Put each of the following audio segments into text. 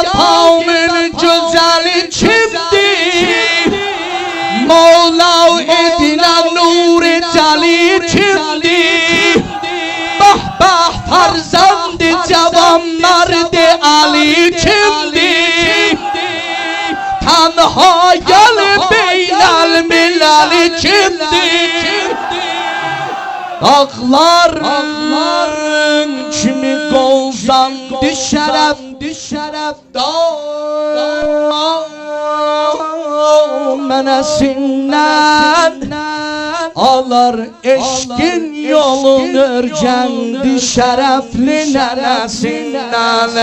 Şafağımın güzeli kimdir? Mevla edinen nur-i cali kimdir? Bah bah farzand-ı cevanlar-ı Ali kimdir? Tanha gel beynel milal kimdir? Dağların kimi qolsan düşərəm mənəsindən alar eşkin yolun örgəndi şərəfli nənəsindən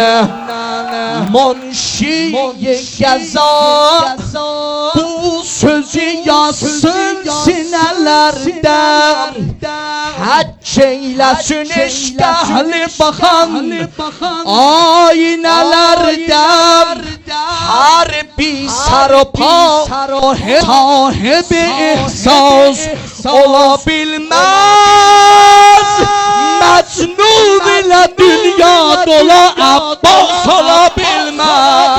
Monşiyi qəza bu sözü yazsın sinələrdən Həcc eyləsin eşq əhli baxan aynələrdən Hər bir sarıpa sahibi ihsas ola bilməz Məcnun ilə dünya dola Abbas ola bilməz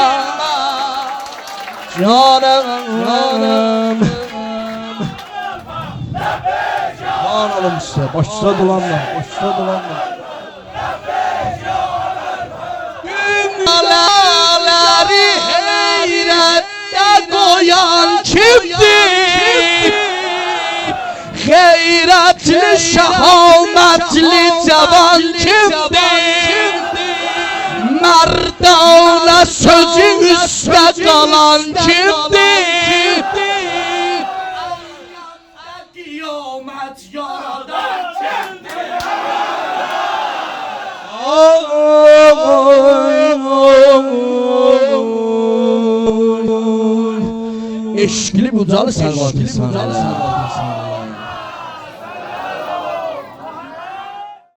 Canım Anladım size. Başta dolanma. Dünyaları heyrette koyan kimdir? Gayretli şahametli cavan kimdir? Merdane sözü üstte kalan kimdir? Kıyamet yaradan kimdir? Eşkili bucalı Sərvat insan.